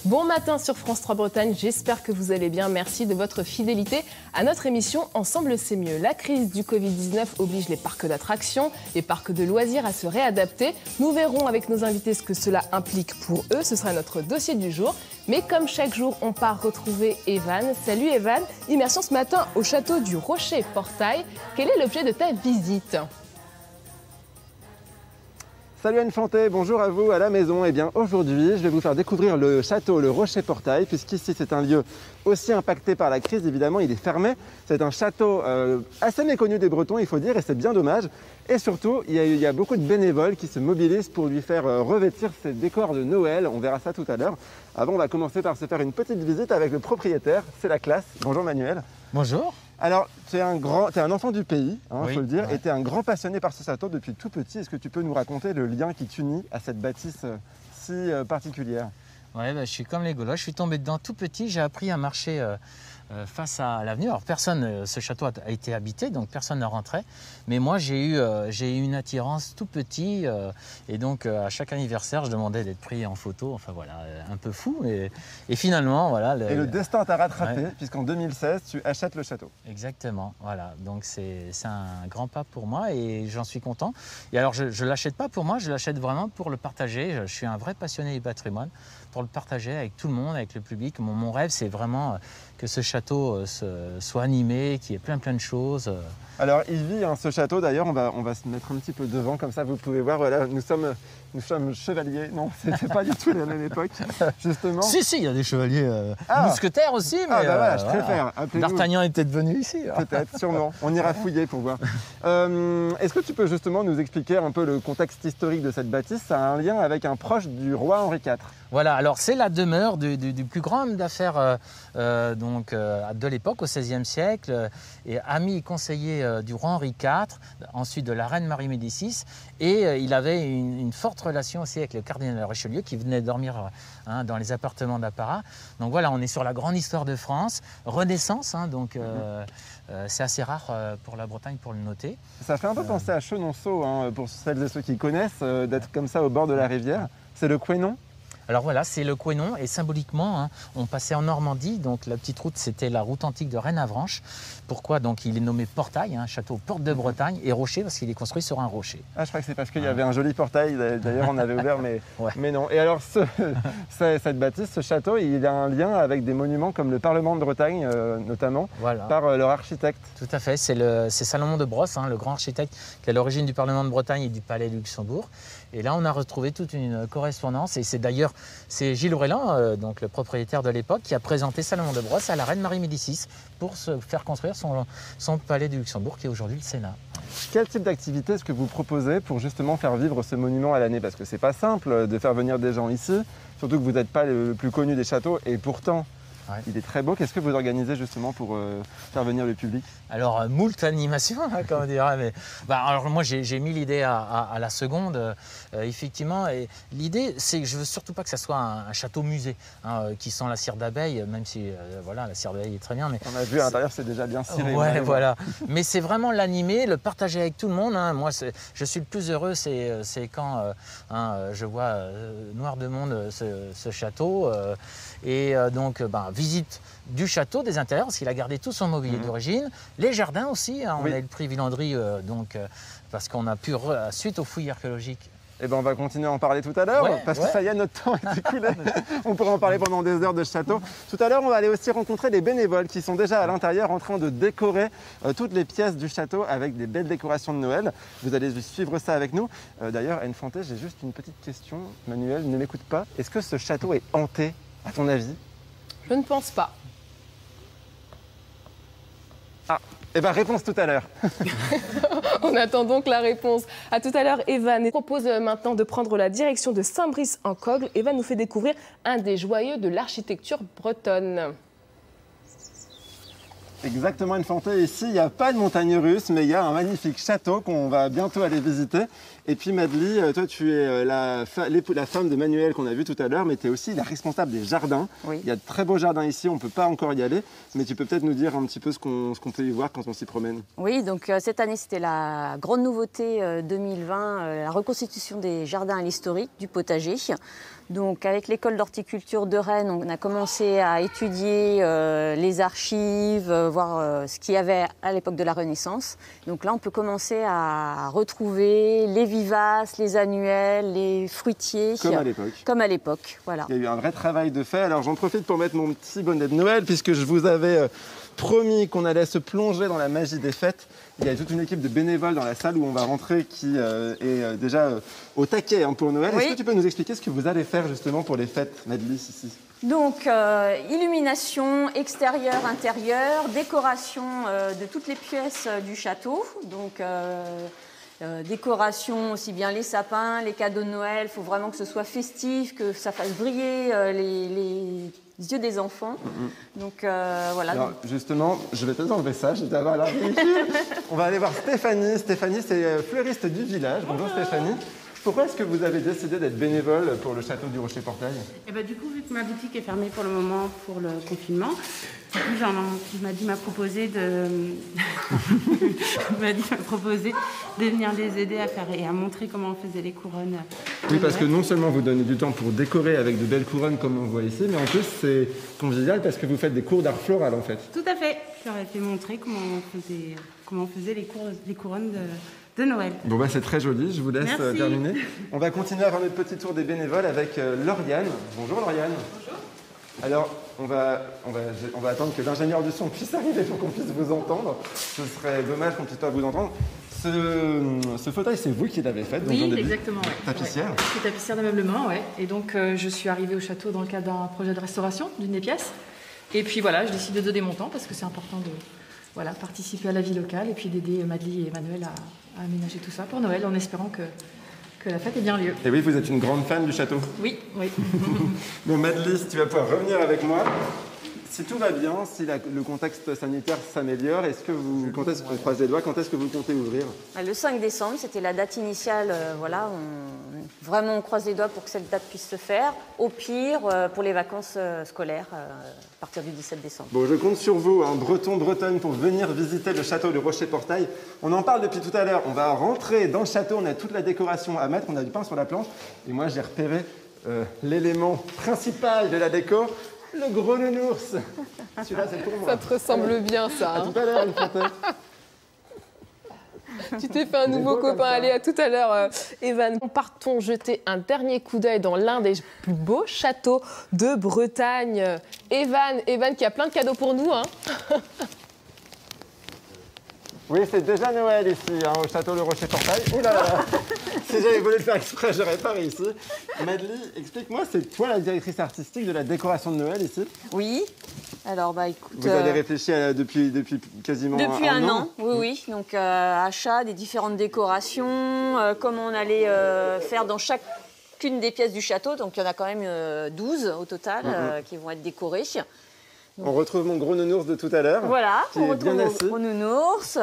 Bon matin sur France 3 Bretagne, j'espère que vous allez bien. Merci de votre fidélité à notre émission Ensemble c'est mieux. La crise du Covid-19 oblige les parcs d'attractions, les parcs de loisirs à se réadapter. Nous verrons avec nos invités ce que cela implique pour eux. Ce sera notre dossier du jour. Mais comme chaque jour, on part retrouver Evan. Salut Evan, immersion ce matin au château du Rocher-Portail. Quel est l'objet de ta visite ? Salut Anne Fanté, bonjour à vous à la maison. Eh bien aujourd'hui, je vais vous faire découvrir le château, le Rocher-Portail, puisqu'ici c'est un lieu aussi impacté par la crise. Évidemment, il est fermé. C'est un château assez méconnu des Bretons, il faut dire, et c'est bien dommage. Et surtout, il y a beaucoup de bénévoles qui se mobilisent pour lui faire revêtir ses décors de Noël. On verra ça tout à l'heure. Avant, on va commencer par se faire une petite visite avec le propriétaire. C'est la classe. Bonjour Manuel. Bonjour. Alors, tu es un enfant du pays, oui, faut le dire, ouais. et tu es un grand passionné par ce château depuis tout petit. Est-ce que tu peux nous raconter le lien qui t'unit à cette bâtisse si particulière ? Ouais, je suis comme les Gaulois, je suis tombé dedans tout petit, j'ai appris à marcher face à l'avenue. Alors personne, ce château a été habité, donc personne ne rentrait. Mais moi j'ai eu une attirance tout petit et donc à chaque anniversaire je demandais d'être pris en photo. Enfin voilà, un peu fou. Et finalement voilà. Et le destin t'a rattrapé, ouais. Puisqu'en 2016 tu achètes le château. Exactement, voilà. Donc c'est un grand pas pour moi et j'en suis content. Et alors je ne l'achète pas pour moi, je l'achète vraiment pour le partager. Je suis un vrai passionné du patrimoine, pour le partager avec tout le monde, avec le public. Mon rêve c'est vraiment que ce château soit animé, qu'il y ait plein de choses. Alors il vit ce château, d'ailleurs on va se mettre un petit peu devant, comme ça vous pouvez voir, voilà, nous sommes chevaliers, non c'est pas du tout la même époque, justement. Si, il y a des chevaliers mousquetaires aussi, mais voilà, je préfère. D'Artagnan est peut-être venu ici. Peut-être, sûrement, on ira fouiller pour voir. Est-ce que tu peux justement nous expliquer un peu le contexte historique de cette bâtisse ? Ça a un lien avec un proche du roi Henri IV. Voilà, alors c'est la demeure du plus grand homme d'affaires de l'époque, au XVIe siècle, et ami conseiller du roi Henri IV, ensuite de la reine Marie Médicis, et il avait une forte relation aussi avec le cardinal Richelieu qui venait dormir dans les appartements d'Apparat. Donc voilà, on est sur la grande histoire de France, Renaissance, c'est assez rare pour la Bretagne pour le noter. Ça fait un peu penser à Chenonceau, pour celles et ceux qui connaissent, d'être comme ça au bord de la rivière. C'est le Couesnon. Alors voilà, c'est le Couesnon et symboliquement, on passait en Normandie, donc la petite route c'était la route antique de Rennes-Avranches. Pourquoi donc il est nommé Portail, château porte de Bretagne, et Rocher parce qu'il est construit sur un rocher. Ah, je crois que c'est parce qu'il y avait un joli portail, d'ailleurs on avait ouvert, mais, ouais. Mais non. Et alors cette bâtisse, ce château, il a un lien avec des monuments comme le Parlement de Bretagne notamment, voilà. Par leur architecte. Tout à fait, c'est Salomon de Brosse, le grand architecte qui est à l'origine du Parlement de Bretagne et du Palais de Luxembourg. Et là on a retrouvé toute une correspondance et c'est Gilles Vrelan, donc le propriétaire de l'époque, qui a présenté Salomon de Brosse à la reine Marie Médicis pour se faire construire son palais du Luxembourg, qui est aujourd'hui le Sénat. Quel type d'activité est-ce que vous proposez pour justement faire vivre ce monument à l'année ? Parce que c'est pas simple de faire venir des gens ici, surtout que vous n'êtes pas le plus connu des châteaux, et pourtant ouais. Il est très beau. Qu'est-ce que vous organisez justement pour faire venir le public ? Alors, moult animation, comme on dirait. Mais, alors moi, j'ai mis l'idée à la seconde, effectivement. Et l'idée, c'est que je veux surtout pas que ça soit un château musée, qui sent la cire d'abeille, même si voilà, la cire d'abeille est très bien. Mais on a vu à l'intérieur, c'est déjà bien ciré. Ouais, voilà. Mais c'est vraiment l'animer, le partager avec tout le monde. Moi, je suis le plus heureux, c'est quand je vois noir de monde ce château. Et donc, visite du château, des intérieurs, parce qu'il a gardé tout son mobilier d'origine. Les jardins aussi, on a eu le prix Villandry, parce qu'on a pu, suite aux fouilles archéologiques. Eh ben, on va continuer à en parler tout à l'heure, parce que ça y est, notre temps est écoulé. On pourrait en parler pendant des heures de ce château. Tout à l'heure, on va aller aussi rencontrer des bénévoles qui sont déjà à l'intérieur en train de décorer toutes les pièces du château avec des belles décorations de Noël. Vous allez suivre ça avec nous. D'ailleurs, Anne Fanté, j'ai juste une petite question. Manuel, ne m'écoute pas. Est-ce que ce château est hanté, à ton avis ? Je ne pense pas. Ah, eh bien, réponse tout à l'heure. On attend donc la réponse. À tout à l'heure, Evan propose maintenant de prendre la direction de Saint-Brice-en-Cogle. Evan nous fait découvrir un des joyeux de l'architecture bretonne. Exactement, Infantée. Ici, il n'y a pas de montagne russe, mais il y a un magnifique château qu'on va bientôt aller visiter. Et puis, Madly, toi, tu es la femme de Manuel qu'on a vu tout à l'heure, mais tu es aussi la responsable des jardins. Oui. Il y a de très beaux jardins ici, on ne peut pas encore y aller, mais tu peux peut-être nous dire un petit peu ce qu'on peut y voir quand on s'y promène. Oui, donc cette année, c'était la grande nouveauté 2020, la reconstitution des jardins à l'historique du potager. Donc, avec l'école d'horticulture de Rennes, on a commencé à étudier les archives, voir ce qu'il y avait à l'époque de la Renaissance. Donc là, on peut commencer à retrouver les vivaces, les annuels, les fruitiers. Comme à l'époque. Comme à l'époque, voilà. Il y a eu un vrai travail de fait. Alors, j'en profite pour mettre mon petit bonnet de Noël, puisque je vous avais promis qu'on allait se plonger dans la magie des fêtes. Il y a toute une équipe de bénévoles dans la salle où on va rentrer qui est déjà au taquet pour Noël. Oui. Est-ce que tu peux nous expliquer ce que vous allez faire justement pour les fêtes, Madly, ici? Donc, illumination extérieure, intérieure, décoration de toutes les pièces du château. Donc, décoration aussi bien les sapins, les cadeaux de Noël. Il faut vraiment que ce soit festif, que ça fasse briller les yeux des enfants. Donc, voilà. Alors, justement, je vais peut-être enlever ça, je vais avoir la On va aller voir Stéphanie. Stéphanie, c'est fleuriste du village. Bonjour Stéphanie. Pourquoi est-ce que vous avez décidé d'être bénévole pour le château du Rocher-Portail? Et bah, du coup, vu que ma boutique est fermée pour le moment pour le confinement, du coup, m'a proposé de venir les aider à faire et à montrer comment on faisait les couronnes. Oui, parce que non seulement vous donnez du temps pour décorer avec de belles couronnes comme on voit ici, mais en plus c'est convivial parce que vous faites des cours d'art floral en fait. Tout à fait. Je leur ai fait montrer comment on faisait les couronnes de Noël. Bon bah c'est très joli, je vous laisse Merci. terminer. On va continuer à faire notre petit tour des bénévoles avec Lauriane. Bonjour Lauriane. Bonjour. Alors on va attendre que l'ingénieur du son puisse arriver pour qu'on puisse vous entendre. Ce serait dommage qu'on puisse pas vous entendre. Ce fauteuil, c'est vous qui l'avez fait, donc oui, exactement. Ouais. Tapissière. Ouais. Je suis tapissière d'ameublement, ouais. Et donc je suis arrivée au château dans le cadre d'un projet de restauration d'une des pièces. Et puis voilà, je décide de donner mon temps parce que c'est important de participer à la vie locale et puis d'aider Madly et Manuel à aménager tout ça pour Noël en espérant que la fête ait bien lieu. Et oui, vous êtes une grande fan du château. Oui, oui. Bon, Madly, si tu vas pouvoir revenir avec moi. Si tout va bien, si le contexte sanitaire s'améliore, quand est-ce qu'on croise les doigts, quand est-ce que vous comptez ouvrir? Le 5 décembre, c'était la date initiale. Vraiment, on croise les doigts pour que cette date puisse se faire. Au pire, pour les vacances scolaires, à partir du 17 décembre. Bon, je compte sur vous, bretonne, pour venir visiter le château de Rocher-Portail. On en parle depuis tout à l'heure. On va rentrer dans le château, on a toute la décoration à mettre, on a du pain sur la planche. Et moi, j'ai repéré l'élément principal de la déco. Le gros nounours. Celui-là, c'est pour moi. Ça te ressemble bien, ça. À tout à l'heure, Infantée. Tu t'es fait un nouveau copain. Allez, à tout à l'heure, Evan. Partons jeter un dernier coup d'œil dans l'un des plus beaux châteaux de Bretagne. Evan qui a plein de cadeaux pour nous. Hein. Oui, c'est déjà Noël ici, au château Le Rocher-Portail. Ouh là là. Si j'avais voulu le faire exprès, j'aurais pas réussi. Madly, explique-moi, c'est toi la directrice artistique de la décoration de Noël ici? Oui. Alors, écoute... Vous avez réfléchi depuis quasiment depuis un an. Oui. Donc, achat des différentes décorations, comment on allait faire dans chacune des pièces du château. Donc, il y en a quand même 12 au total qui vont être décorées. On retrouve mon gros nounours de tout à l'heure. Voilà, on retrouve mon nounours.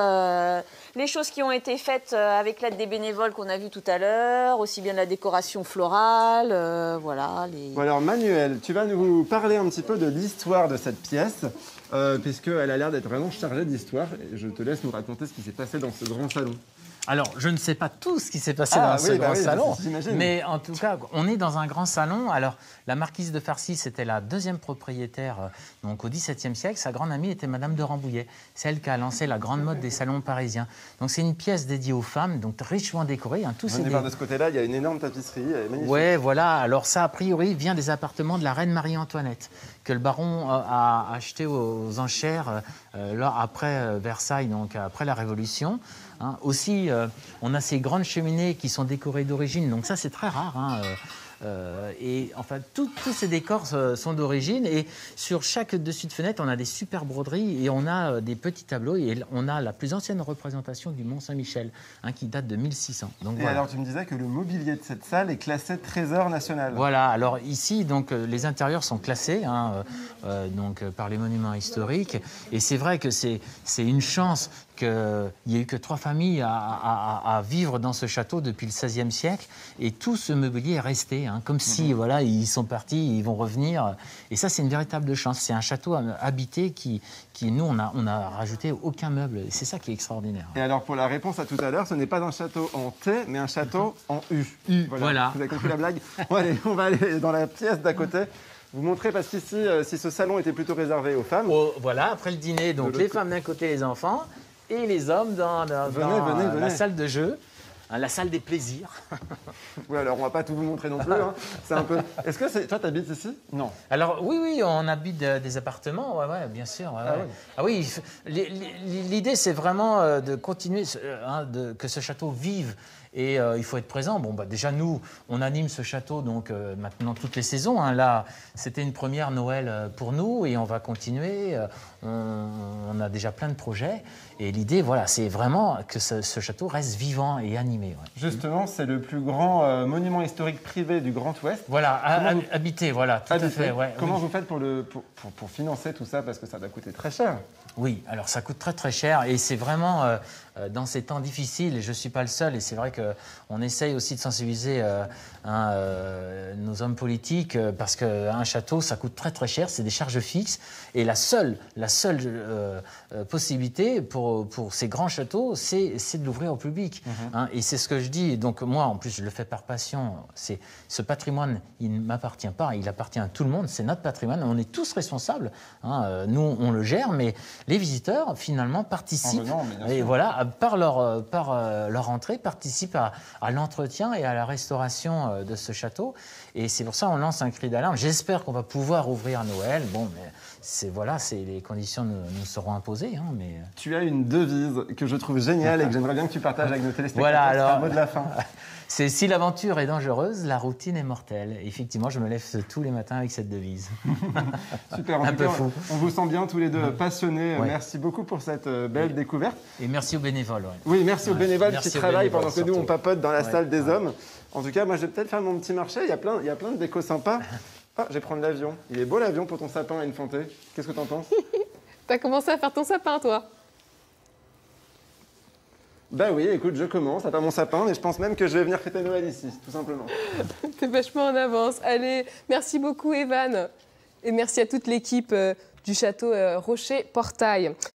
Les choses qui ont été faites avec l'aide des bénévoles qu'on a vu tout à l'heure, aussi bien la décoration florale, voilà. Bon alors Manuel, tu vas nous parler un petit peu de l'histoire de cette pièce, puisqu'elle a l'air d'être vraiment chargée d'histoire. Je te laisse nous raconter ce qui s'est passé dans ce grand salon. Alors, je ne sais pas tout ce qui s'est passé dans ce grand salon, mais en tout cas, on est dans un grand salon. Alors, la marquise de Farcy, c'était la deuxième propriétaire donc au XVIIe siècle. Sa grande amie était Madame de Rambouillet, celle qui a lancé la grande mode des salons parisiens. Donc, c'est une pièce dédiée aux femmes, donc richement décorée. Hein, on est voir de ce côté-là, il y a une énorme tapisserie, elle est magnifique. Oui, voilà. Alors, ça, a priori, vient des appartements de la reine Marie-Antoinette, que le baron a acheté aux enchères après Versailles, donc après la Révolution. Hein. Aussi, on a ces grandes cheminées qui sont décorées d'origine, donc ça c'est très rare. Hein. Et enfin, tous ces décors sont d'origine. Et sur chaque dessus de fenêtre, on a des super broderies et on a des petits tableaux. Et on a la plus ancienne représentation du Mont-Saint-Michel, qui date de 1600. Donc, et voilà. alors, tu me disais que le mobilier de cette salle est classé Trésor national. Voilà, alors ici, donc, les intérieurs sont classés par les monuments historiques. Et c'est vrai que c'est une chance qu'il n'y ait eu que 3 familles à vivre dans ce château depuis le XVIe siècle. Et tout ce mobilier est resté, comme si voilà, ils sont partis, ils vont revenir. Et ça, c'est une véritable chance. C'est un château habité qui nous, on a rajouté aucun meuble. Et c'est ça qui est extraordinaire. Et alors, pour la réponse à tout à l'heure, ce n'est pas un château en T, mais un château en U. Voilà. Vous avez compris la blague? Bon, allez, on va aller dans la pièce d'à côté. Vous montrez, parce qu'ici, si ce salon était plutôt réservé aux femmes... Voilà, après le dîner, donc les femmes d'un côté, les enfants, et les hommes dans la salle de jeu, la salle des plaisirs. Oui, alors on va pas tout vous montrer non plus. C'est un peu... Est-ce que toi, tu habites ici? Non. Alors oui, on habite des appartements, ouais, bien sûr. Oui, l'idée, c'est vraiment de continuer, que ce château vive. Et il faut être présent. Bon, déjà, nous, on anime ce château donc, maintenant toutes les saisons. Là, c'était une première Noël pour nous et on va continuer. On a déjà plein de projets. Et l'idée, voilà, c'est vraiment que ce château reste vivant et animé. Ouais. Justement, c'est le plus grand monument historique privé du Grand Ouest. Voilà, habité, voilà, tout à fait. Ouais, Comment vous faites pour financer tout ça? Parce que ça doit coûter très cher. Oui, alors ça coûte très très cher et c'est vraiment dans ces temps difficiles, et je ne suis pas le seul, et c'est vrai qu'on essaye aussi de sensibiliser nos hommes politiques parce qu'un château, ça coûte très très cher, c'est des charges fixes, et la seule possibilité pour ces grands châteaux, c'est de l'ouvrir au public. Et c'est ce que je dis, donc moi en plus je le fais par passion, ce patrimoine, il ne m'appartient pas, il appartient à tout le monde, c'est notre patrimoine, on est tous responsables, nous on le gère, mais les visiteurs finalement participent, et voilà, par leur entrée, participent à l'entretien et à la restauration de ce château. Et c'est pour ça qu'on lance un cri d'alarme. J'espère qu'on va pouvoir ouvrir à Noël. Bon, mais les conditions nous seront imposées. Mais... Tu as une devise que je trouve géniale et que j'aimerais bien que tu partages avec nos téléspectateurs. Voilà, alors, c'est un mot de la fin. C'est « Si l'aventure est dangereuse, la routine est mortelle ». Effectivement, je me lève tous les matins avec cette devise. Super, un peu fou. On vous sent bien tous les deux passionnés. Ouais. Merci beaucoup pour cette belle découverte. Et merci aux bénévoles. Ouais. Oui, merci aux bénévoles qui travaillent pendant que nous, on papote dans la salle des hommes. En tout cas, moi, je vais peut-être faire mon petit marché. Il y a plein de décos sympas. Ah, je vais prendre l'avion. Il est beau l'avion pour ton sapin à une fantée. Qu'est-ce que t'en penses? T'as commencé à faire ton sapin, toi? Bah oui, écoute, je commence à faire mon sapin, mais je pense même que je vais venir fêter Noël ici, tout simplement. T'es vachement en avance. Allez, merci beaucoup, Evan. Et merci à toute l'équipe du château Rocher-Portail.